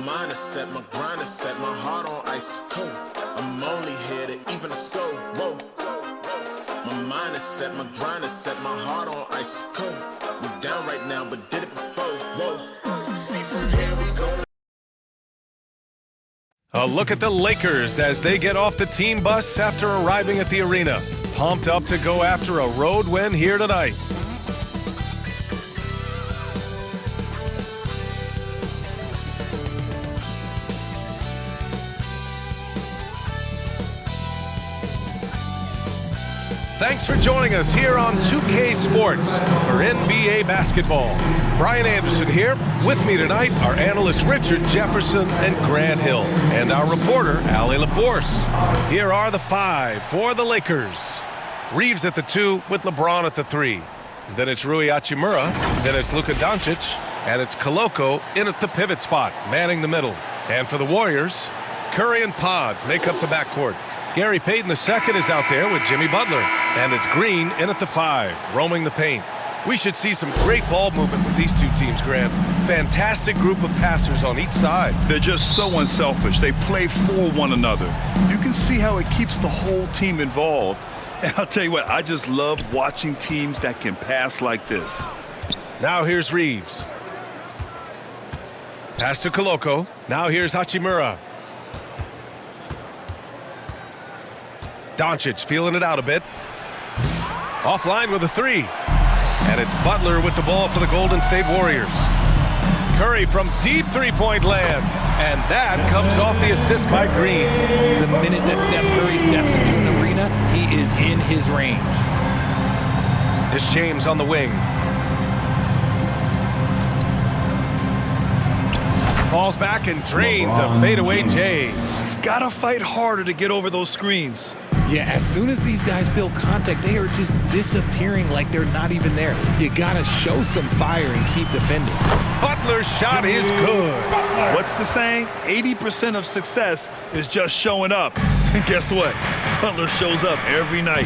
mind is set, my grind is set, my heart on ice cold. I'm only here to even a score. Whoa. My mind is set, my grind is set, my heart on ice cold. We're down right now, but did it before. Whoa. See from here we go. A look at the Lakers as they get off the team bus after arriving at the arena. Pumped up to go after a road win here tonight. Thanks for joining us here on 2K Sports for NBA basketball. Brian Anderson here. With me tonight are analysts Richard Jefferson and Grant Hill, and our reporter, Allie LaForce. Here are the five for the Lakers. Reaves at the 2 with LeBron at the 3. Then it's Rui Hachimura. Then it's Luka Doncic. And it's Koloko in at the pivot spot, manning the middle. And for the Warriors, Curry and Pods make up the backcourt. Gary Payton II is out there with Jimmy Butler. And it's Green in at the 5, roaming the paint. We should see some great ball movement with these two teams, Grant. Fantastic group of passers on each side. They're just so unselfish. They play for one another. You can see how it keeps the whole team involved. And I'll tell you what, I just love watching teams that can pass like this. Now here's Reaves. Pass to Koloko. Now here's Hachimura. Doncic feeling it out a bit. Offline with a 3. And it's Butler with the ball for the Golden State Warriors. Curry from deep three-point land. And that comes off the assist by Green. The minute that Steph Curry steps into an arena, he is in his range. It's James on the wing. Falls back and drains a fadeaway J. Gotta fight harder to get over those screens. Yeah, as soon as these guys feel contact, they are just disappearing like they're not even there. You gotta show some fire and keep defending. Butler's shot is good. What's the saying? 80% of success is just showing up. And guess what? Butler shows up every night.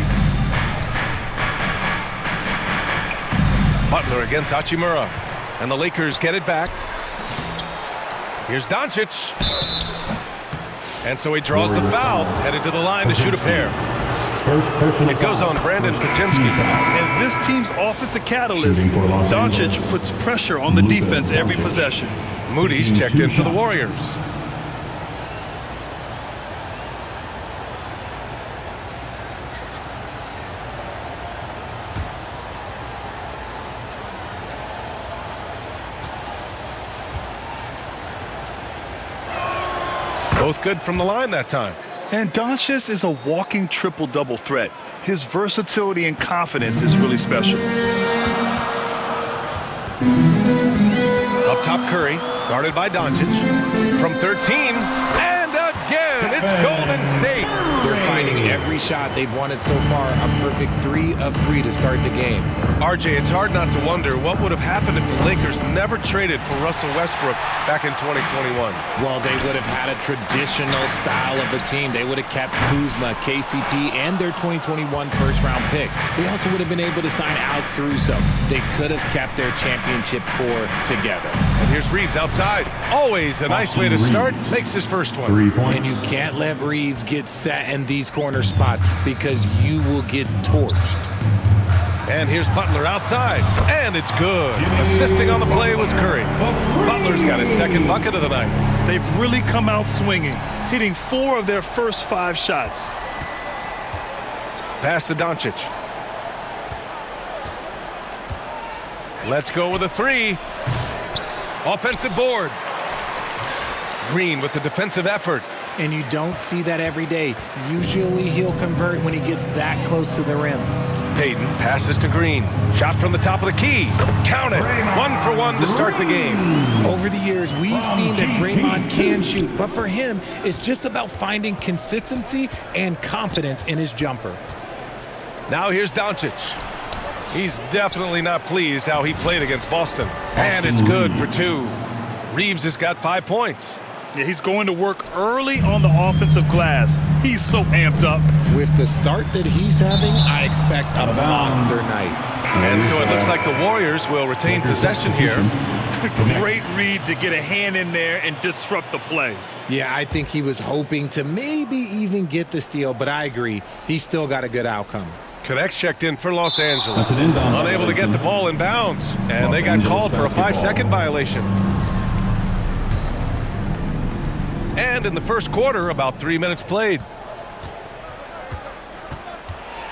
Butler against Hachimura. And the Lakers get it back. Here's Doncic. And so he draws the foul, headed to the line to shoot a pair. It goes on Brandon Pajemski. And this team's offensive catalyst, Doncic puts pressure on the defense every possession. Moody's checked in for the Warriors. Both good from the line that time. And Doncic is a walking triple-double threat. His versatility and confidence is really special. Up top Curry, guarded by Doncic. From 13, and again, it's Golden State. They're finding every shot they've wanted so far. A perfect 3 of 3 to start the game. RJ, it's hard not to wonder what would have happened if the Lakers never traded for Russell Westbrook back in 2021. Well, they would have had a traditional style of a team. They would have kept Kuzma, KCP, and their 2021 first-round pick. They also would have been able to sign Alex Caruso. They could have kept their championship core together. And here's Reaves outside. Always a nice way to start. Makes his first one. 3 points. And you can't let Reaves get set in these corner spots because you will get torched. And here's Butler outside, and it's good. Assisting on the play was Curry. Butler's got his second bucket of the night. They've really come out swinging, hitting 4 of their first 5 shots. Pass to Doncic. Let's go with a 3. Offensive board. Green with the defensive effort. And you don't see that every day. Usually he'll convert when he gets that close to the rim. Payton passes to Green. Shot from the top of the key. Count it. 1 for 1 to start the game. Over the years, we've seen that Draymond can shoot, but for him, it's just about finding consistency and confidence in his jumper. Now here's Doncic. He's definitely not pleased how he played against Boston. And it's good for 2. Reaves has got 5 points. Yeah, he's going to work early on the offensive glass. He's so amped up. With the start that he's having, I expect a monster night. And so it looks like the Warriors will retain possession here. Great read to get a hand in there and disrupt the play. Yeah, I think he was hoping to maybe even get the steal, but I agree. He's still got a good outcome. Connects checked in for Los Angeles. Unable to get the ball in bounds. And they got called for a 5-second violation. And in the first quarter, about 3 minutes played.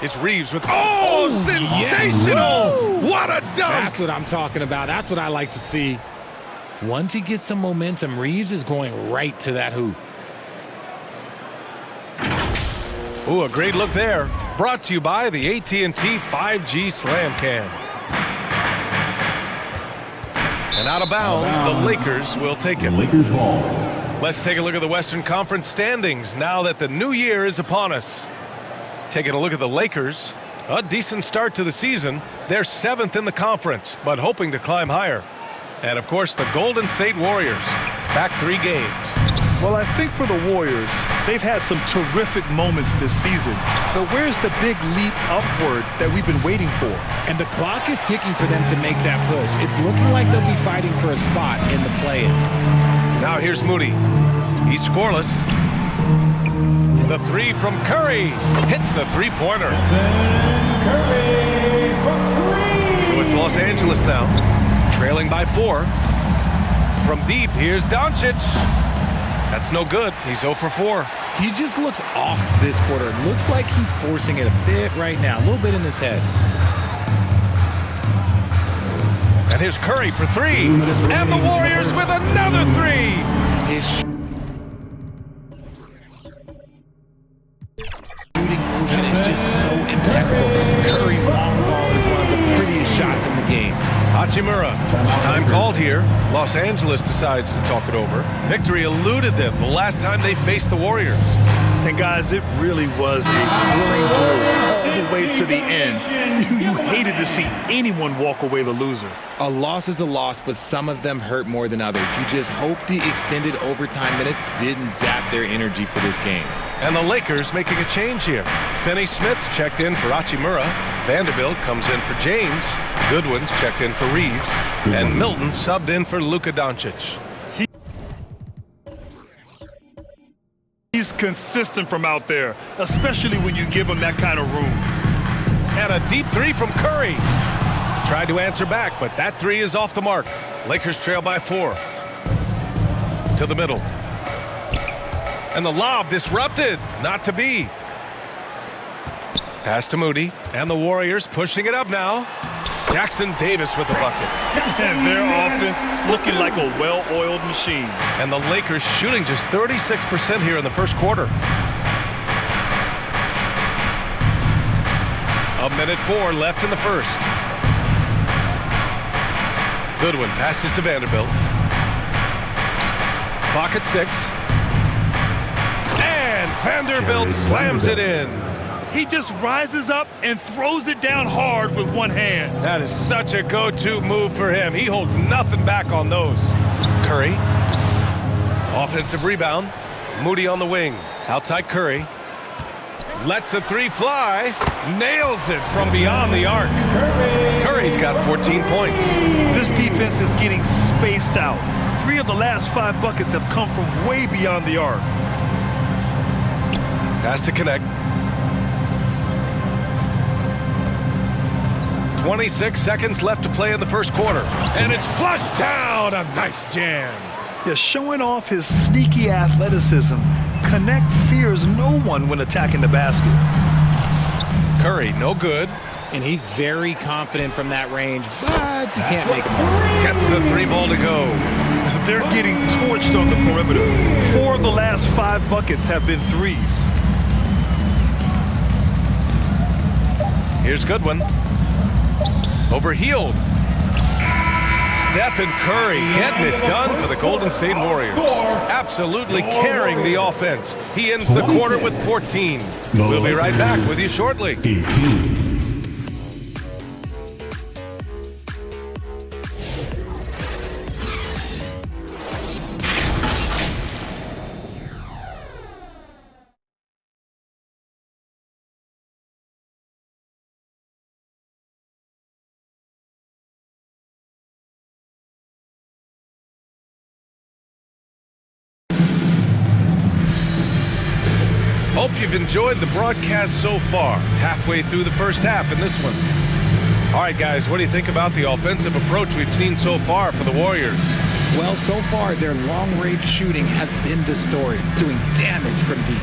It's Reaves with, sensational! What a dunk! That's what I'm talking about. That's what I like to see. Once he gets some momentum, Reaves is going right to that hoop. Ooh, a great look there. Brought to you by the AT&T 5G Slam Cam. And out of bounds, the Lakers will take it. Lakers ball. Let's take a look at the Western Conference standings now that the new year is upon us. Taking a look at the Lakers, a decent start to the season. They're 7th in the conference, but hoping to climb higher. And, of course, the Golden State Warriors, back 3 games. Well, I think for the Warriors, they've had some terrific moments this season. But where's the big leap upward that we've been waiting for? And the clock is ticking for them to make that push. It's looking like they'll be fighting for a spot in the play-in. Now here's Moody. He's scoreless. The 3 from Curry. Hits the 3-pointer. So it's Los Angeles now. Trailing by 4. From deep, here's Doncic. That's no good. He's 0 for 4. He just looks off this quarter. It looks like he's forcing it a bit right now. A little bit in his head. And here's Curry for 3. And the Warriors with another 3. His shooting motion is just so impeccable. Curry's long ball is one of the prettiest shots in the game. Hachimura. Time called here. Los Angeles decides to talk it over. Victory eluded them the last time they faced the Warriors. And guys, it really was a thrilling duel all the way to the end. You hated to see anyone walk away the loser. A loss is a loss, but some of them hurt more than others. You just hope the extended overtime minutes didn't zap their energy for this game. And the Lakers making a change here. Finney-Smith checked in for Hachimura. Vanderbilt comes in for James. Goodwin's checked in for Reaves. And Milton subbed in for Luka Doncic. He's consistent from out there, especially when you give him that kind of room. And a deep 3 from Curry. Tried to answer back, but that 3 is off the mark. Lakers trail by 4. To the middle. And the lob disrupted. Not to be. Pass to Moody. And the Warriors pushing it up now. Jackson Davis with the bucket. And their offense looking like a well-oiled machine. And the Lakers shooting just 36% here in the first quarter. A minute 4 left in the first. Goodwin passes to Vanderbilt. Clock at 6. And Vanderbilt slams it in. He just rises up and throws it down hard with one hand. That is such a go-to move for him. He holds nothing back on those. Curry. Offensive rebound. Moody on the wing. Outside Curry. Lets the 3 fly. Nails it from beyond the arc. Curry's got 14 points. This defense is getting spaced out. 3 of the last 5 buckets have come from way beyond the arc. Pass to connect. 26 seconds left to play in the first quarter. And it's flushed down. A nice jam. Yeah, showing off his sneaky athleticism. Connect fears no one when attacking the basket. Curry, no good. And he's very confident from that range, but you can't make him all. Gets the 3 ball to go. They're getting torched on the perimeter. 4 of the last 5 buckets have been 3s. Here's Goodwin. Overhealed. Stephen Curry getting it done for the Golden State Warriors. Absolutely carrying the offense. He ends the quarter with 14. We'll be right back with you shortly. 18. Hope you've enjoyed the broadcast so far. Halfway through the first half in this one. All right, guys, what do you think about the offensive approach we've seen so far for the Warriors? Well, so far, their long-range shooting has been the story, doing damage from deep.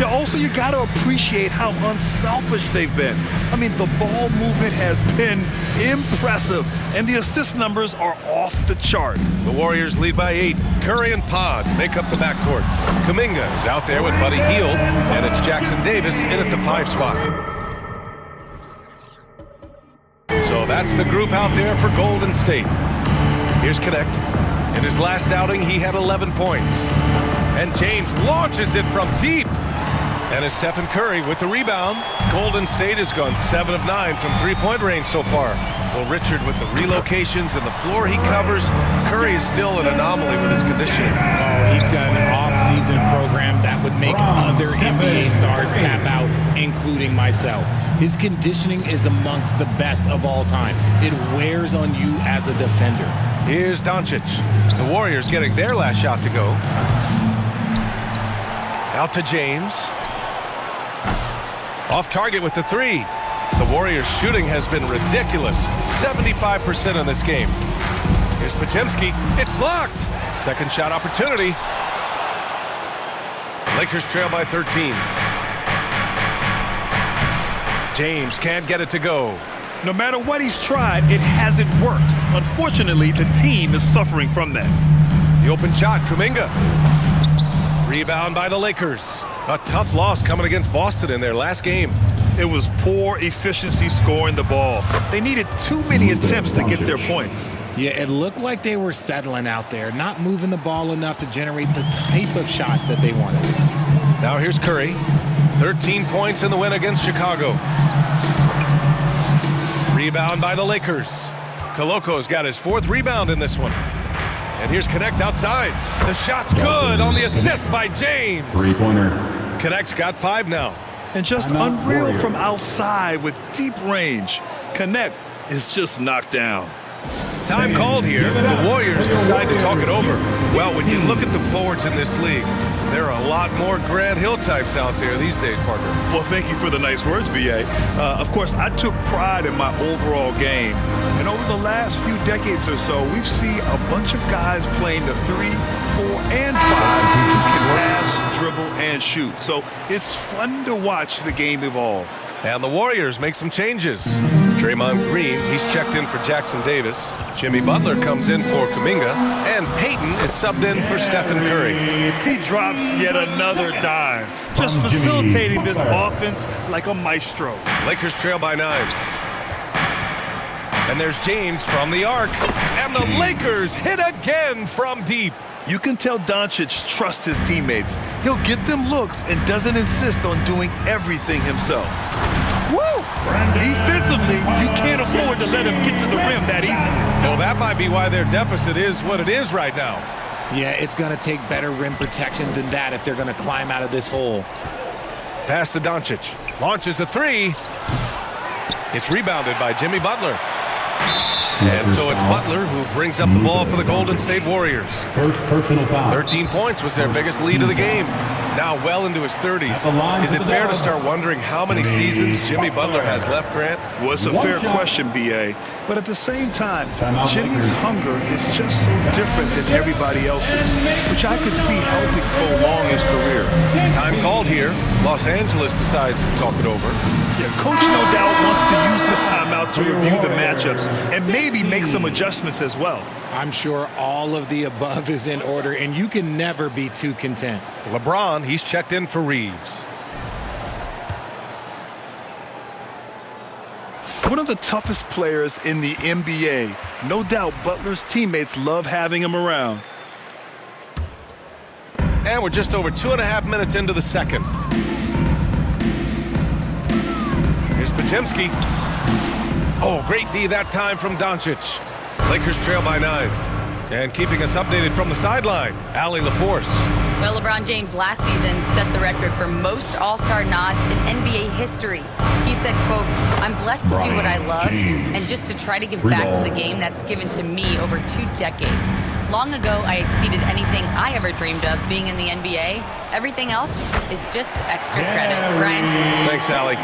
Yeah, also, you got to appreciate how unselfish they've been. I mean, the ball movement has been impressive, and the assist numbers are off the chart. The Warriors lead by 8. Curry and Pods make up the backcourt. Kuminga is out there with Buddy Hield, and it's Jackson Davis in at the 5 spot. So that's the group out there for Golden State. Here's Connect. In his last outing, he had 11 points. And James launches it from deep. And it's Stephen Curry with the rebound. Golden State has gone 7 of 9 from three-point range so far. Well, Richard, with the relocations and the floor he covers, Curry is still an anomaly with his conditioning. Oh, he's got an off-season program that would make other NBA stars tap out, including myself. His conditioning is amongst the best of all time. It wears on you as a defender. Here's Doncic. The Warriors getting their last shot to go. Out to James. Off target with the 3. The Warriors' shooting has been ridiculous. 75% in this game. Here's Podziemski. It's blocked. Second shot opportunity. Lakers trail by 13. James can't get it to go. No matter what he's tried, it hasn't worked. Unfortunately, the team is suffering from that. The open shot, Kuminga. Rebound by the Lakers. A tough loss coming against Boston in their last game. It was poor efficiency scoring the ball. They needed too many attempts to get their points. Yeah, it looked like they were settling out there, not moving the ball enough to generate the type of shots that they wanted. Now here's Curry. 13 points in the win against Chicago. Rebound by the Lakers. Coloco's got his 4th rebound in this one. And here's Connect outside. The shot's good on the assist by James. Three-pointer. Connect's got 5 now. And just unreal from outside with deep range. Connect is just knocked down. Time called here. The Warriors decide to talk it over. Well, when you look at the forwards in this league, there are a lot more Grant Hill types out there these days, Parker. Well, thank you for the nice words, B.A. Of course, I took pride in my overall game. And over the last few decades or so, we've seen a bunch of guys playing the 3, 4, and 5 who can pass, dribble, and shoot. So it's fun to watch the game evolve. And the Warriors make some changes. Draymond Green, he's checked in for Jackson Davis. Jimmy Butler comes in for Kuminga. And Payton is subbed in for Stephen Curry. He drops yet another dime, just facilitating this offense like a maestro. Lakers trail by 9. And there's James from the arc. And the Lakers hit again from deep. You can tell Doncic trusts his teammates. He'll get them looks and doesn't insist on doing everything himself. Woo! Defensively, you can't afford to let him get to the rim that easily. Well, that might be why their deficit is what it is right now. Yeah, it's going to take better rim protection than that if they're going to climb out of this hole. Pass to Doncic. Launches a 3. It's rebounded by Jimmy Butler. And so it's Butler who brings up the ball for the Golden State Warriors. First personal foul. 13 points was their biggest lead of the game. Now well into his 30s. Is it fair to start wondering how many seasons Jimmy Butler has left, Grant? Well, it's a fair question, B.A. But at the same time, Jimmy's hunger is just so different than everybody else's, which I could see helping prolong his career. Time called here. Los Angeles decides to talk it over. Yeah, Coach no doubt wants to use this timeout to review the matchups and maybe make some adjustments as well. I'm sure all of the above is in order, and you can never be too content. LeBron, he's checked in for Reaves. One of the toughest players in the NBA. No doubt Butler's teammates love having him around. And we're just over 2.5 minutes into the second. Here's Podziemski. Oh, great D that time from Doncic. Lakers trail by 9. And keeping us updated from the sideline, Allie LaForce. Well, LeBron James last season set the record for most All-Star nods in NBA history. He said, quote, "I'm blessed to do what I love and just to try to give back to the game that's given to me over 2 decades. Long ago, I exceeded anything I ever dreamed of being in the NBA. Everything else is just extra credit. Brian? Thanks, Allie.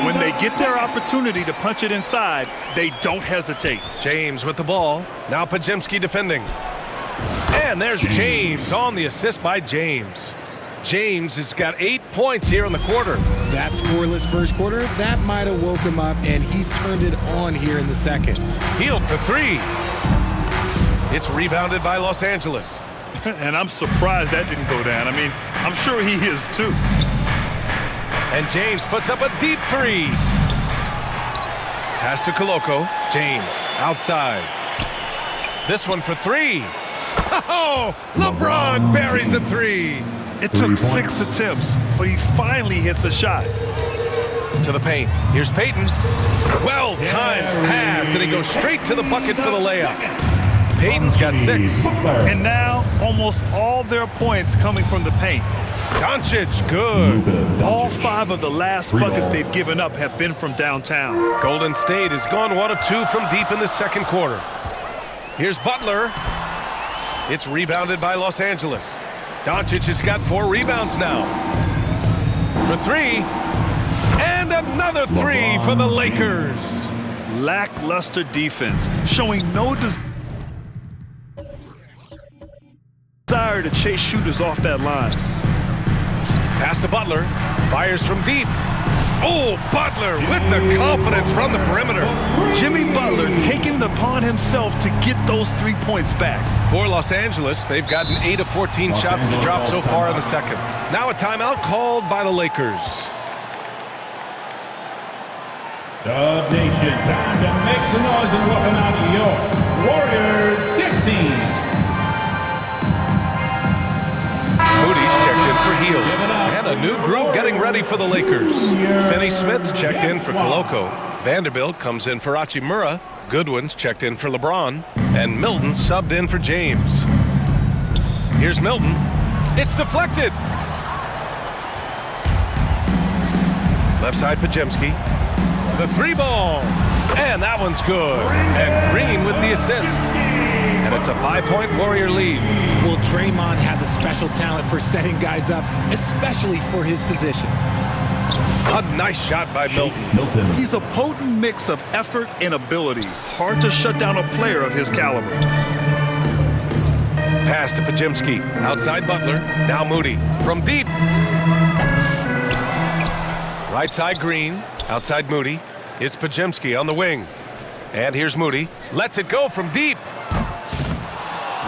When they get their opportunity to punch it inside, they don't hesitate. James with the ball. Now Podziemski defending. And there's James on the assist by James. James has got 8 points here in the quarter. That scoreless first quarter, that might have woke him up, and he's turned it on here in the second. Healed for three. It's rebounded by Los Angeles. And I'm surprised that didn't go down. I mean, I'm sure he is too. And James puts up a deep three. Pass to Koloko. James outside. This one for three. Oh, LeBron buries a three. It took 6 attempts, but he finally hits a shot. To the paint. Here's Peyton. Well-timed pass, and he goes straight to the bucket for the layup. Peyton's got 6. And now, almost all their points coming from the paint. Doncic, good. All 5 of the last buckets they've given up have been from downtown. Golden State has gone 1 of 2 from deep in the second quarter. Here's Butler. It's rebounded by Los Angeles. Doncic has got 4 rebounds now. For 3. And another 3 for the Lakers. Lackluster defense, showing no desire to chase shooters off that line. Pass to Butler. Fires from deep. Oh, Butler with the confidence from the perimeter. Jimmy Butler taking it upon himself to get those 3 points back. For Los Angeles, they've gotten 8 of 14 shots to drop so far in the second. Now a timeout called by the Lakers. Dub Nation, time to make some noise and welcome out your Warriors 16. Moody's checked in for Hield. And a new group getting ready for the Lakers. Finney-Smith's checked in for Koloko. Vanderbilt comes in for Hachimura. Goodwin's checked in for LeBron. And Milton subbed in for James. Here's Milton. It's deflected. Left side Podziemski. The 3-ball. And that one's good. And Green with the assist. And it's a 5-point Warrior lead. Well, Draymond has a special talent for setting guys up, especially for his position. A nice shot by Milton. He's a potent mix of effort and ability. Hard to shut down a player of his caliber. Pass to Podziemski. Outside Butler. Now Moody. From deep. Right side Green. Outside Moody. It's Podziemski on the wing. And here's Moody. Lets it go from deep.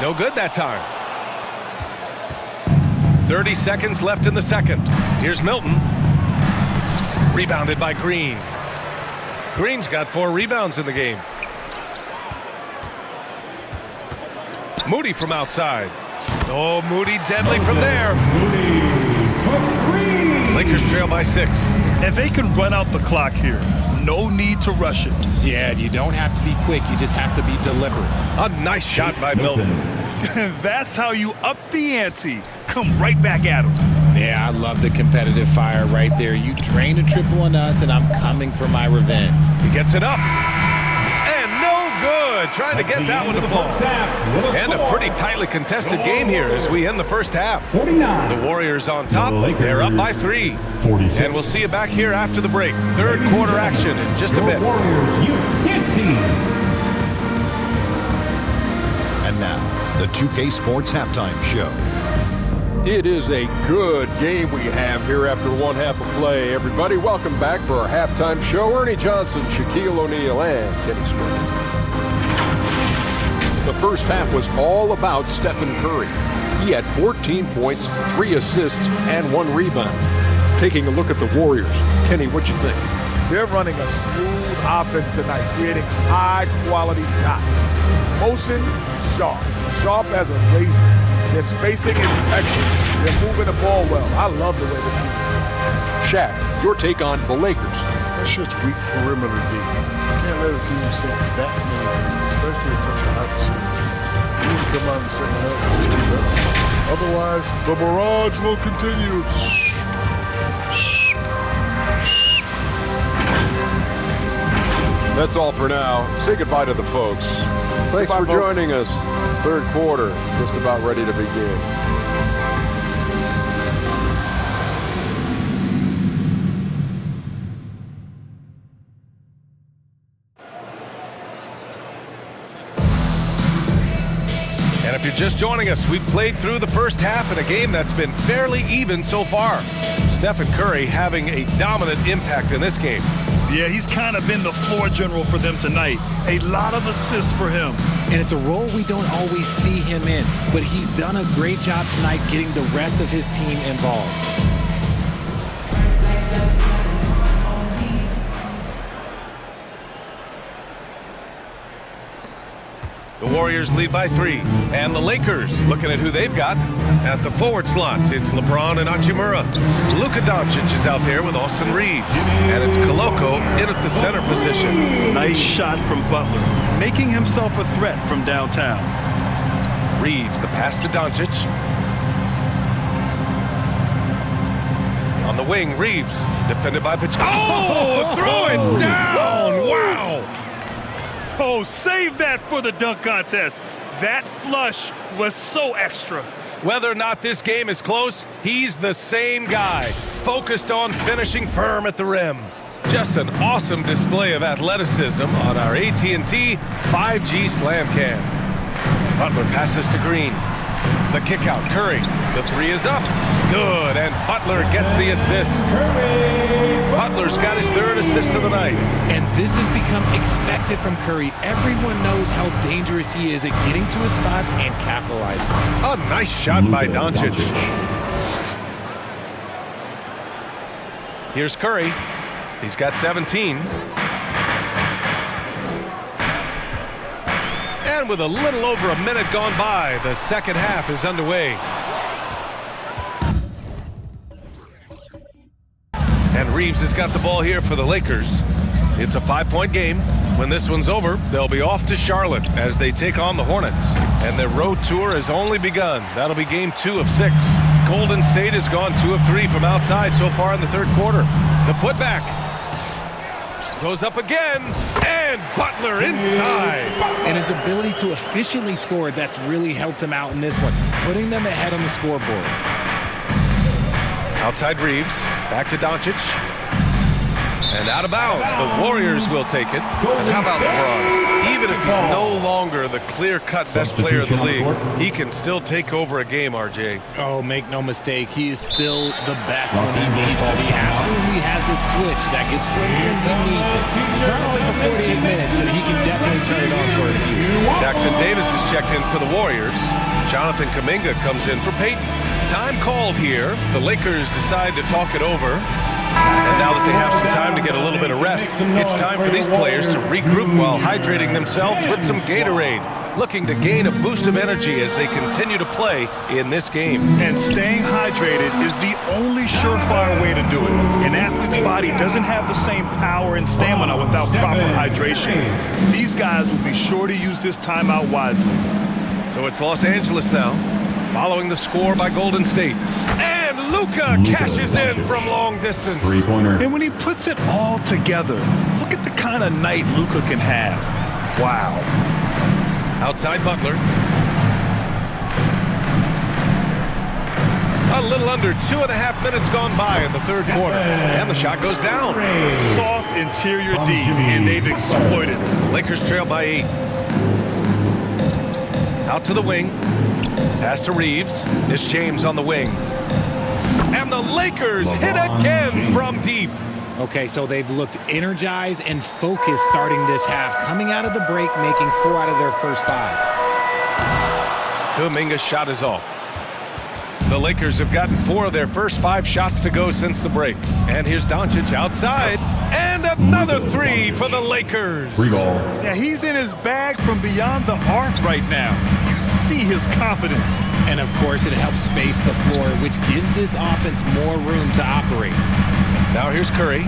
No good that time. 30 seconds left in the second. Here's Milton. Rebounded by Green. Green's got 4 rebounds in the game. Moody from outside. Oh, Moody deadly from there. Lakers trail by 6. And they can run out the clock here. No need to rush it. Yeah, you don't have to be quick. You just have to be deliberate. A nice shot by Milton. That's how you up the ante. Come right back at him. Yeah, I love the competitive fire right there. You drain a triple on us, and I'm coming for my revenge. He gets it up. And no good. Trying to get that one to fall. And a pretty tightly contested game here as we end the first half. The Warriors on top. They're up by 3. And we'll see you back here after the break. Third quarter action in just a bit. And now, the 2K Sports Halftime Show. It is a good game we have here after one half of play. Everybody, welcome back for our halftime show. Ernie Johnson, Shaquille O'Neal, and Kenny Smith. The first half was all about Stephen Curry. He had 14 points, 3 assists, and 1 rebound. Taking a look at the Warriors. Kenny, what you think? They're running a smooth offense tonight, creating high-quality shots. Motion, sharp. Sharp as a razor. Their spacing is excellent. They're moving the ball well. I love the way they're moving. Shaq, your take on the Lakers. That shit's weak perimeter D. You can't let a team set that many threes, especially at such a high percentage. You need to come out in the second half and just do better. Otherwise, the barrage will continue. That's all for now. Say goodbye to the folks. Thanks for joining us. Third quarter, just about ready to begin. And if you're just joining us, we've played through the first half in a game that's been fairly even so far. Stephen Curry having a dominant impact in this game. Yeah, he's kind of been the floor general for them tonight. A lot of assists for him. And it's a role we don't always see him in, but he's done a great job tonight getting the rest of his team involved. The Warriors lead by 3. And the Lakers, looking at who they've got at the forward slot. It's LeBron and Hachimura. Luka is out there with Austin Reaves. And it's Koloko in at the center position. Nice shot from Butler, making himself a threat from downtown. Reaves, the pass to Doncic. On the wing, Reaves, defended by Pacheco. Oh, throw it down! Wow! Oh, save that for the dunk contest. That flush was so extra. Whether or not this game is close, he's the same guy, focused on finishing firm at the rim. Just an awesome display of athleticism on our AT&T 5G Slam Cam. Butler passes to Green. The kick out, Curry. The 3 is up. Good, and Butler gets the assist. Butler's got his 3rd assist of the night. And this has become expected from Curry. Everyone knows how dangerous he is at getting to his spots and capitalizing. A nice shot by Doncic. Here's Curry. He's got 17. And with a little over a minute gone by, the second half is underway. And Reaves has got the ball here for the Lakers. It's a 5-point game. When this one's over, they'll be off to Charlotte as they take on the Hornets. And their road tour has only begun. That'll be game 2 of 6. Golden State has gone 2 of 3 from outside so far in the third quarter. The putback goes up again, and Butler inside. And his ability to efficiently score, that's really helped him out in this one, putting them ahead on the scoreboard. Outside Reaves, back to Doncic. And out of bounds, the Warriors will take it. And how about LeBron? Even if he's no longer the clear-cut best player in the league, he can still take over a game, RJ. Oh, make no mistake, he is still the best when he needs to. He absolutely has a switch that gets flipped when he needs it. It's not only for 48 minutes, but he can definitely turn it on for a few. Jackson Davis is checked in for the Warriors. Jonathan Kuminga comes in for Peyton. Time called here. The Lakers decide to talk it over. And now that they have some time to get a little bit of rest, it's time for these players to regroup while hydrating themselves with some Gatorade, looking to gain a boost of energy as they continue to play in this game. And staying hydrated is the only surefire way to do it. An athlete's body doesn't have the same power and stamina without proper hydration. These guys will be sure to use this timeout wisely. So it's Los Angeles now, following the score by Golden State. And Luka cashes in from long distance. Three-pointer. And when he puts it all together, look at the kind of night Luka can have. Wow. Outside Butler. A little under 2.5 minutes gone by in the third quarter. And the shot goes down. Soft interior D, and they've exploited it. Lakers trail by 8. Out to the wing. Pass to Reaves. It's James on the wing. And the Lakers hit again from deep. Okay, so they've looked energized and focused starting this half, coming out of the break, making 4 out of their first 5. Kuminga's shot is off. The Lakers have gotten 4 of their first 5 shots to go since the break. And here's Doncic outside. And another 3 for the Lakers. Free ball. Yeah, he's in his bag from beyond the arc right now. You see his confidence. And of course, it helps space the floor, which gives this offense more room to operate. Now here's Curry.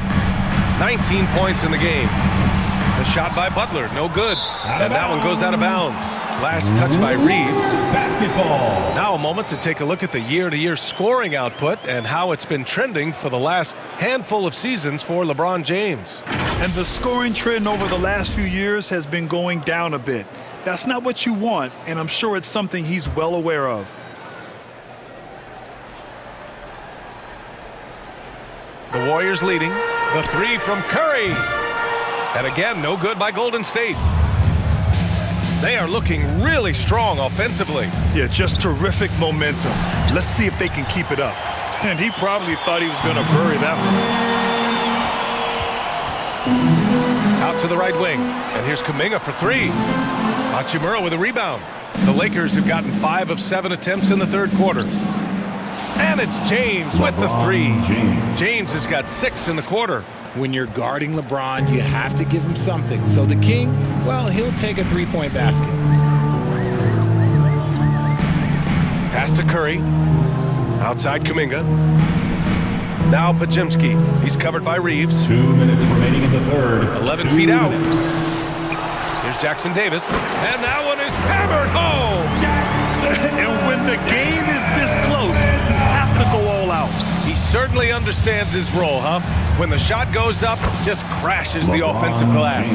19 points in the game. The shot by Butler, no good. And that one goes out of bounds. Last touch by Reaves. Basketball. Now a moment to take a look at the year-to-year scoring output and how it's been trending for the last handful of seasons for LeBron James. And the scoring trend over the last few years has been going down a bit. That's not what you want, and I'm sure it's something he's well aware of. The Warriors leading. The three from Curry. And again, no good by Golden State. They are looking really strong offensively. Yeah, just terrific momentum. Let's see if they can keep it up. And he probably thought he was going to bury that one. Out to the right wing. And here's Kuminga for three. Hachimura with a rebound. The Lakers have gotten 5 of 7 attempts in the third quarter. And it's James with the three. James has got 6 in the quarter. When you're guarding LeBron, you have to give him something. So the King, well, he'll take a three-point basket. Pass to Curry. Outside Kuminga. Now Pajemski. He's covered by Reaves. 2 minutes remaining in the third. 11 feet out. Here's Jackson Davis. And that one is hammered home. And when the game is this close, you have to go all out. He certainly understands his role, huh? When the shot goes up, just crashes the offensive glass.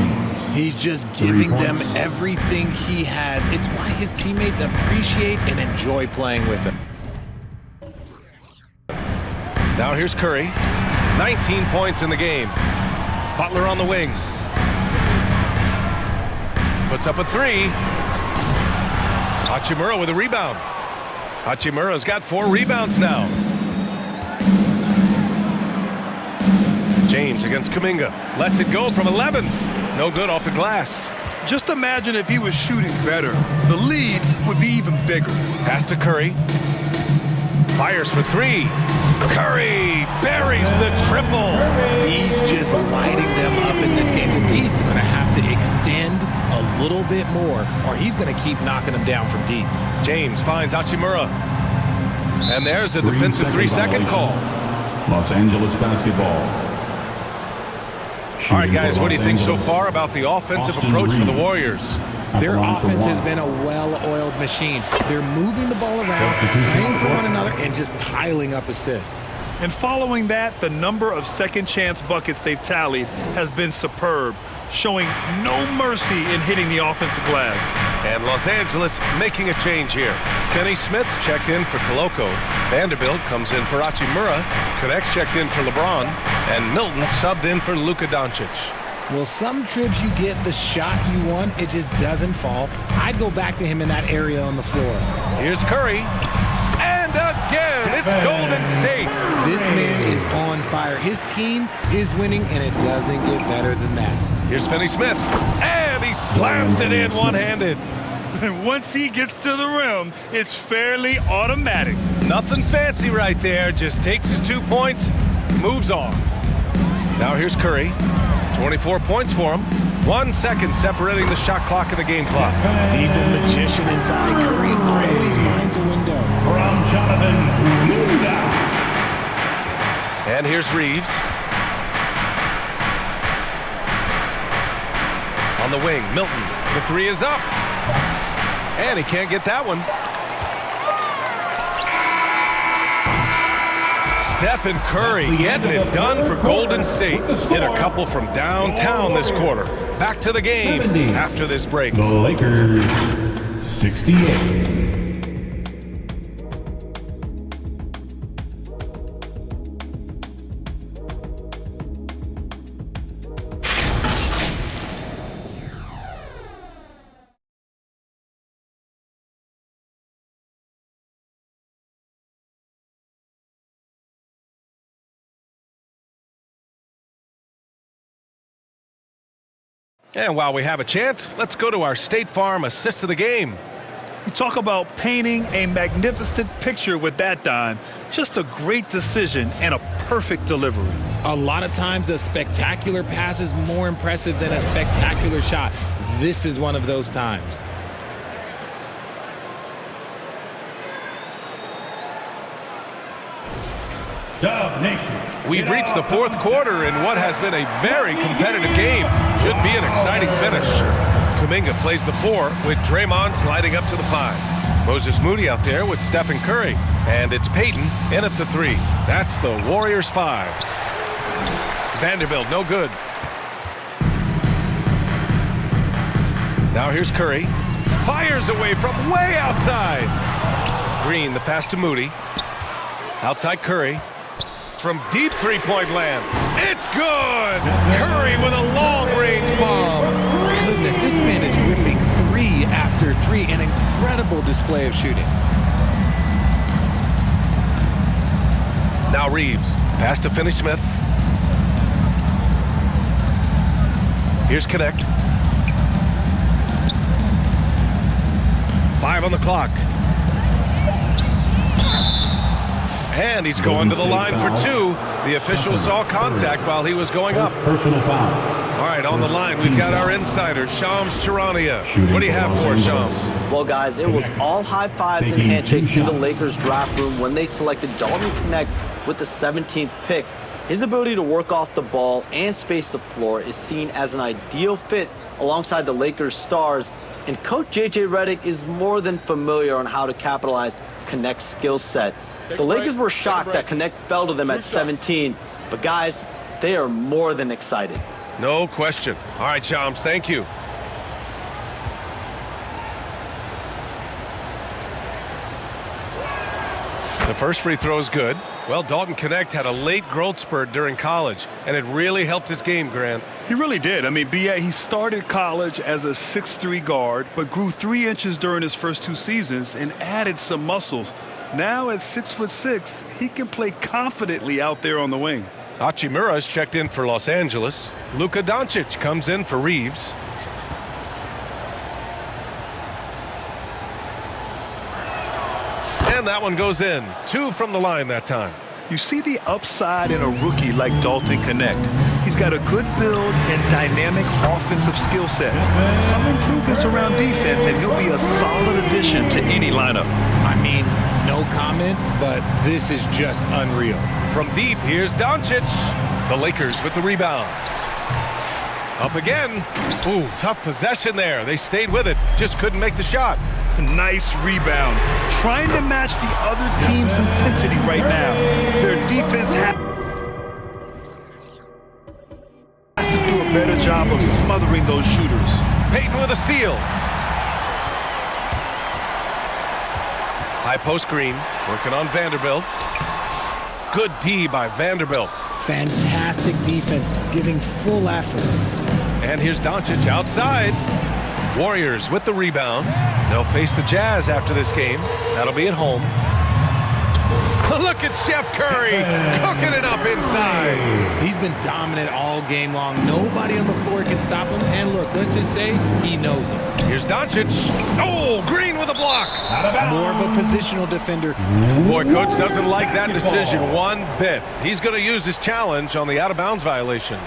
He's just giving them everything he has. It's why his teammates appreciate and enjoy playing with him. Now here's Curry. 19 points in the game. Butler on the wing. Puts up a three. Hachimura with a rebound. Hachimura's got 4 rebounds now. James against Kuminga. Lets it go from 11. No good off the glass. Just imagine if he was shooting better. The lead would be even bigger. Pass to Curry. Fires for 3. Curry buries the triple. He's just lighting them up in this game. The D's going to have to extend a little bit more, or he's going to keep knocking them down from deep. James finds Hachimura. And there's a defensive 3-second call. Los Angeles basketball. All right, guys, what do you think so far about the offensive approach for the Warriors? Their offense has been a well-oiled machine. They're moving the ball around, playing for one another, and just piling up assists. And following that, the number of second-chance buckets they've tallied has been superb, showing no mercy in hitting the offensive glass. And Los Angeles making a change here. Finney-Smith checked in for Koloko. Vanderbilt comes in for Hachimura. Konex checked in for LeBron. And Milton subbed in for Luka Doncic. Well, some trips you get the shot you want, it just doesn't fall. I'd go back to him in that area on the floor. Here's Curry. And again, it's Golden State. This man is on fire. His team is winning, and it doesn't get better than that. Here's Finney-Smith. And he slams it in one-handed. And once he gets to the rim, it's fairly automatic. Nothing fancy right there. Just takes his 2 points, moves on. Now here's Curry. 24 points for him. 1 second separating the shot clock and the game clock. He's a magician inside. Curry always finds a window. From Jonathan Kuminga. And here's Reaves. On the wing, Milton. The 3 is up. And he can't get that one. Stephen Curry getting it done for Golden State. Hit a couple from downtown this quarter. Back to the game after this break. The Lakers 68. And while we have a chance, let's go to our State Farm assist of the game. You talk about painting a magnificent picture with that dime. Just a great decision and a perfect delivery. A lot of times a spectacular pass is more impressive than a spectacular shot. This is one of those times. We've reached the fourth quarter in what has been a very competitive game. Should be an exciting finish. Kuminga plays the 4 with Draymond sliding up to the 5. Moses Moody out there with Stephen Curry. And it's Payton in at the 3. That's the Warriors 5. Vanderbilt, no good. Now here's Curry. Fires away from way outside. Green, the pass to Moody. Outside Curry. From deep three-point land. It's good! Curry with a long-range bomb. Goodness, this man is ripping 3 after 3. An incredible display of shooting. Now Reaves. Pass to Finney-Smith. Here's Connect. 5 on the clock. And he's going to the line for 2. The official saw contact while he was going up. Personal foul. All right, on the line, we've got our insider, Shams Charania. What do you have for us, Shams? Well, guys, it was all high fives and handshakes through the Lakers draft room when they selected Dalton Connect with the 17th pick. His ability to work off the ball and space the floor is seen as an ideal fit alongside the Lakers stars, and Coach J.J. Redick is more than familiar on how to capitalize Connect's skill set. The Lakers were shocked that Connect fell to them at 17, but guys, they are more than excited. No question. All right, Shams, thank you. The first free throw is good. Well, Dalton Connect had a late growth spurt during college, and it really helped his game, Grant. He really did. I mean, B.A., he started college as a 6'3" guard, but grew 3 inches during his first 2 seasons and added some muscles. Now at 6'6", he can play confidently out there on the wing. Hachimura's checked in for Los Angeles. Luka Doncic comes in for Reaves. And that one goes in. 2 from the line that time. You see the upside in a rookie like Dalton Connect. He's got a good build and dynamic offensive skill set. Some improvements around defense, and he'll be a solid addition to any lineup. I mean, no comment, but this is just unreal. From deep, here's Doncic. The Lakers with the rebound. Up again. Ooh, tough possession there. They stayed with it, just couldn't make the shot. Nice rebound. Trying to match the other team's intensity right now. Their defense has to do a better job of smothering those shooters. Payton with a steal. High post Green, working on Vanderbilt. Good D by Vanderbilt. Fantastic defense, giving full effort. And here's Doncic outside. Warriors with the rebound. They'll face the Jazz after this game. That'll be at home. Look at Chef Curry cooking it up inside. He's been dominant all game long. Nobody on the floor can stop him. And look, let's just say he knows it. Here's Doncic. Oh, Green with a block. More of a positional defender. Boy, coach doesn't like that decision one bit. He's going to use his challenge on the out-of-bounds violation.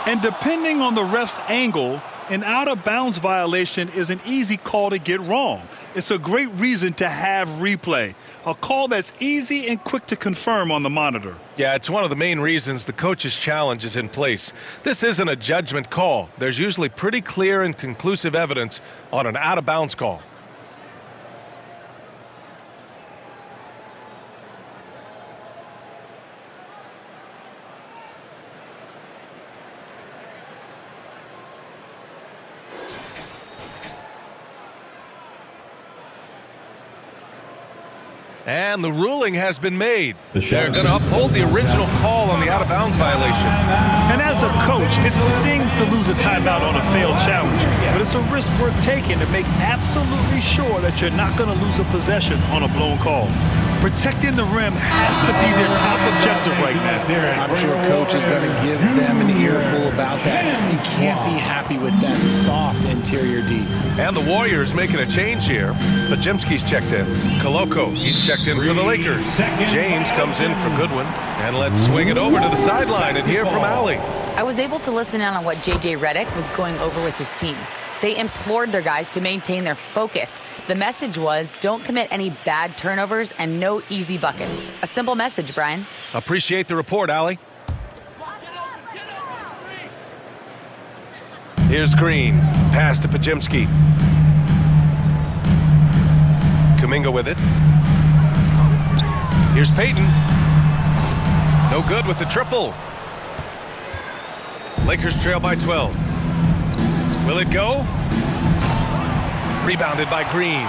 And depending on the ref's angle, an out-of-bounds violation is an easy call to get wrong. It's a great reason to have replay, a call that's easy and quick to confirm on the monitor. Yeah, it's one of the main reasons the coach's challenge is in place. This isn't a judgment call. There's usually pretty clear and conclusive evidence on an out-of-bounds call. And the ruling has been made. They're going to uphold the original call on the out-of-bounds violation. And as a coach, it stings to lose a timeout on a failed challenge. But it's a risk worth taking to make absolutely sure that you're not going to lose a possession on a blown call. Protecting the rim has to be their top objective right now. I'm sure coach is going to give them an earful about that. You can't be happy with that soft interior D. And the Warriors making a change here. Bajemski's checked in. Koloko, he's checked in for the Lakers. James comes in for Goodwin. And let's swing it over to the sideline and hear from Allie. I was able to listen in on what J.J. Redick was going over with his team. They implored their guys to maintain their focus. The message was, don't commit any bad turnovers and no easy buckets. A simple message, Brian. Appreciate the report, Allie. Here's Green. Pass to Pajemski. Kuminga with it. Here's Payton. No good with the triple. Lakers trail by 12. Will it go? Rebounded by Green.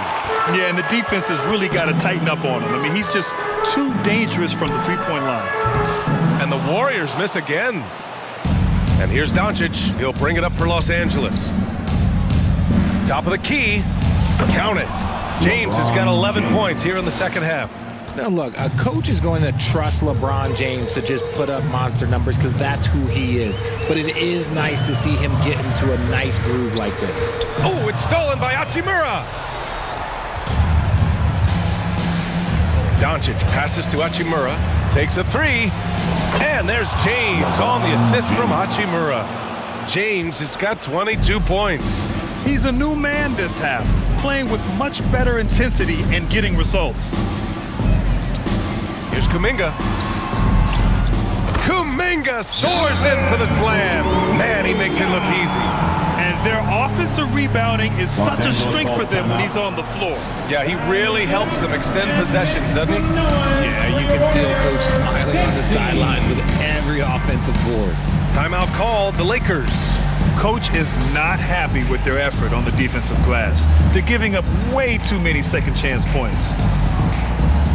Yeah, and the defense has really got to tighten up on him. I mean, he's just too dangerous from the three-point line. And the Warriors miss again. And here's Doncic. He'll bring it up for Los Angeles. Top of the key. Count it. James has got 11 points here in the second half. Now, look, a coach is going to trust LeBron James to just put up monster numbers because that's who he is. But it is nice to see him get into a nice groove like this. Oh, it's stolen by Hachimura. Doncic passes to Hachimura, takes a three, and there's James on the assist from Hachimura. James has got 22 points. He's a new man this half, playing with much better intensity and getting results. Here's Kuminga. Kuminga soars in for the slam. Man, he makes it look easy. And their offensive rebounding is such a strength for them when he's on the floor. Yeah, he really helps them extend possessions, doesn't he? Yeah, you can feel Coach smiling on the sideline with every offensive board. Timeout called, the Lakers. Coach is not happy with their effort on the defensive glass. They're giving up way too many second chance points.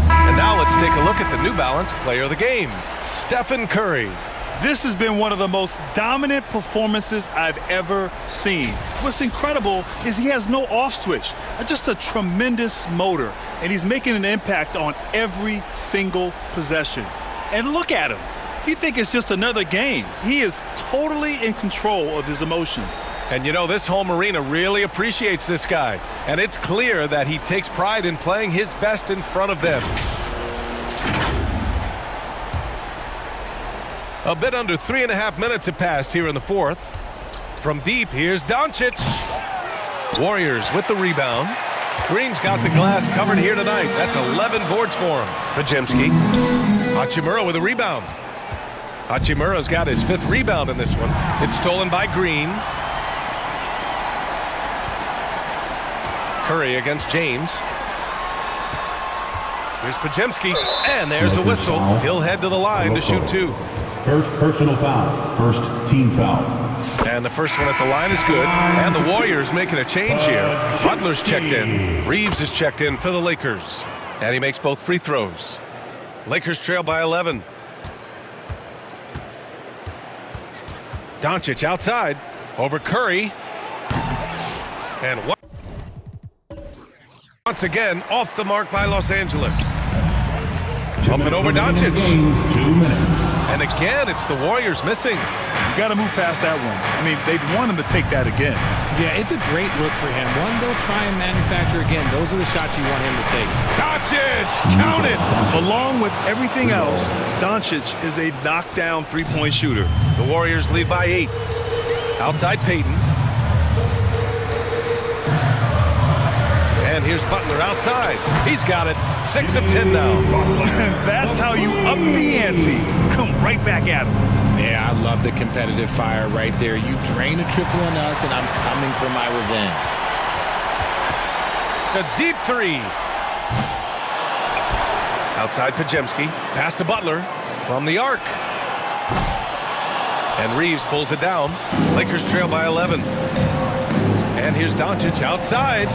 And now let's take a look at the New Balance player of the game, Stephen Curry. This has been one of the most dominant performances I've ever seen. What's incredible is he has no off switch, just a tremendous motor, and he's making an impact on every single possession. And look at him. You think it's just another game. He is totally in control of his emotions. And you know, this home arena really appreciates this guy. And it's clear that he takes pride in playing his best in front of them. A bit under 3.5 minutes have passed here in the fourth. From deep, here's Doncic. Warriors with the rebound. Green's got the glass covered here tonight. That's 11 boards for him. Podziemski. Hachimura with a rebound. Hachimura's got his 5th rebound in this one. It's stolen by Green. Curry against James. Here's Podziemski, and there's a whistle. He'll head to the line to shoot 2. First personal foul. First team foul. And the first one at the line is good. And the Warriors making a change here. Butler's checked in. Reaves is checked in for the Lakers. And he makes both free throws. Lakers trail by 11. Doncic outside over Curry. And once again off the mark by Los Angeles. Jumping over Doncic. 2 minutes. And again, it's the Warriors missing. You got to move past that one. I mean, they'd want him to take that again. Yeah, it's a great look for him. One they'll try and manufacture again. Those are the shots you want him to take. Doncic, count it! Along with everything else, Doncic is a knockdown three-point shooter. The Warriors lead by 8. Outside Payton. And here's Butler outside. He's got it. 6 of 10 now. That's how you up the ante. Come right back at him. Yeah, I love the competitive fire right there. You drain a triple on us, and I'm coming for my revenge. A deep 3. Outside Podziemski. Pass to Butler from the arc. And Reaves pulls it down. Lakers trail by 11. And here's Doncic outside.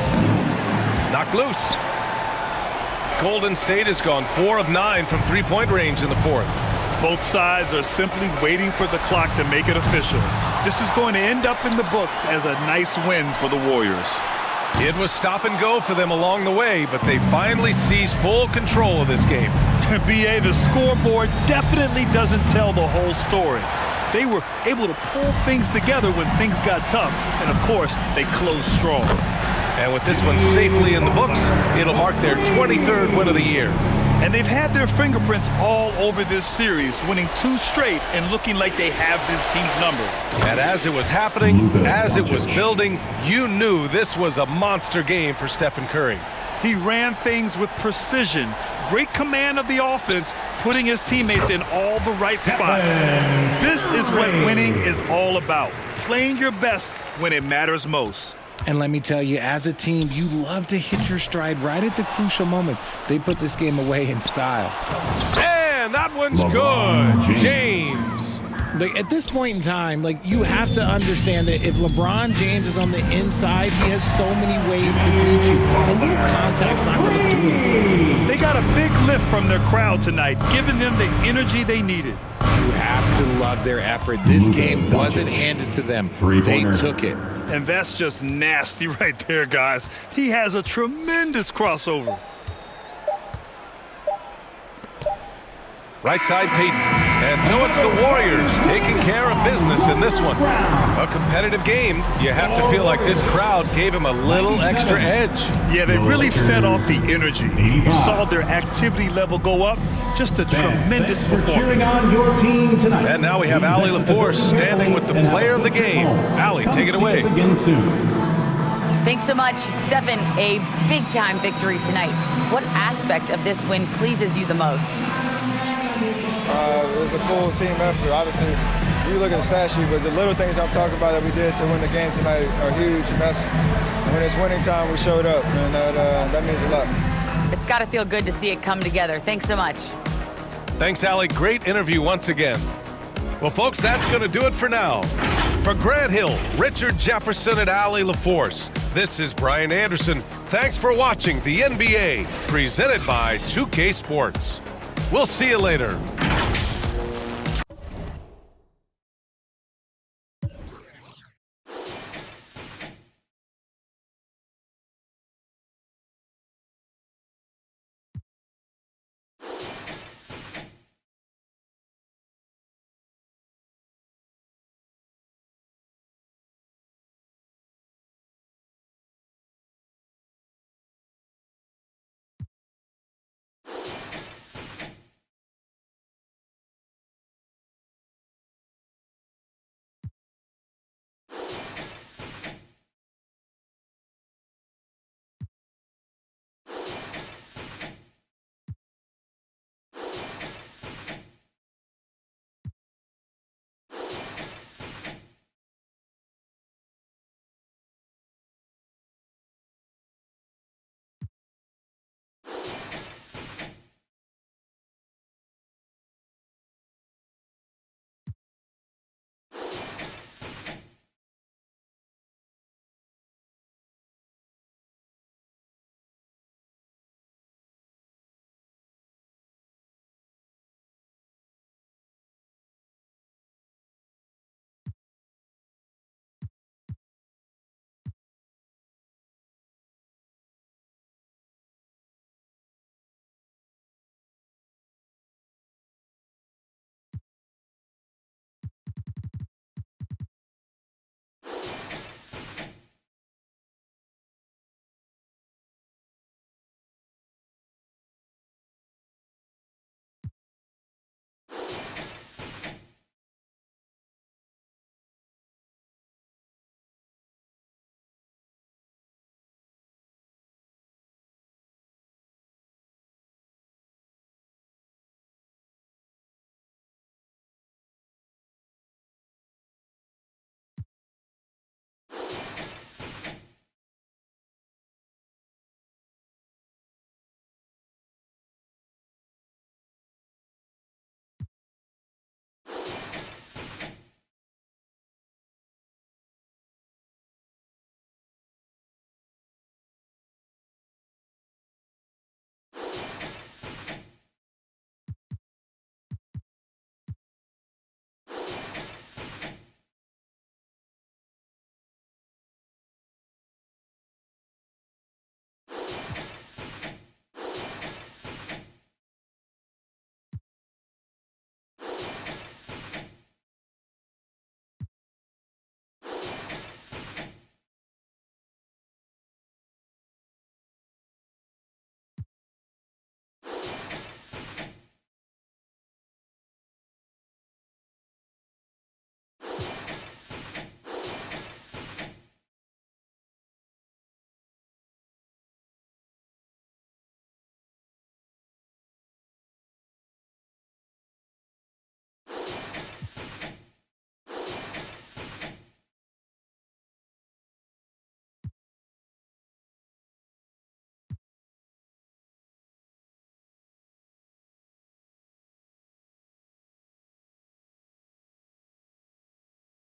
Knocked loose. Golden State has gone 4 of 9 from three-point range in the fourth. Both sides are simply waiting for the clock to make it official. This is going to end up in the books as a nice win for the Warriors. It was stop and go for them along the way, but they finally seized full control of this game. BA, the scoreboard definitely doesn't tell the whole story. They were able to pull things together when things got tough, and of course, they closed strong. And with this one safely in the books, it'll mark their 23rd win of the year. And they've had their fingerprints all over this series, winning 2 straight and looking like they have this team's number. And as it was happening, as it was building, you knew this was a monster game for Stephen Curry. He ran things with precision, great command of the offense, putting his teammates in all the right spots. This is what winning is all about, playing your best when it matters most. And let me tell you, as a team, you love to hit your stride right at the crucial moments. They put this game away in style. And that one's good. James. Like, at this point in time, like, you have to understand that if LeBron James is on the inside, he has so many ways to beat you. A little contact's not going to do anything. They got a big lift from their crowd tonight, giving them the energy they needed. You have to love their effort. This game wasn't handed to them. They took it. And that's just nasty right there, guys. He has a tremendous crossover. Right side, Peyton. And so it's the Warriors taking care of business in this one. A competitive game. You have to feel like this crowd gave him a little extra edge. Yeah, they really fed off the energy. You saw their activity level go up. Just a tremendous performance. And now we have Allie LaForce standing with the player of the game. Allie, take it away. Thanks so much, Stephen. A big-time victory tonight. What aspect of this win pleases you the most? It was a full team effort. Obviously, you look at the stat sheet, but the little things I'm talking about that we did to win the game tonight are huge. And that's when it's winning time, we showed up, and that means a lot. It's got to feel good to see it come together. Thanks so much. Thanks, Allie. Great interview once again. Well, folks, that's going to do it for now. For Grant Hill, Richard Jefferson, and Allie LaForce, this is Brian Anderson. Thanks for watching the NBA, presented by 2K Sports. We'll see you later.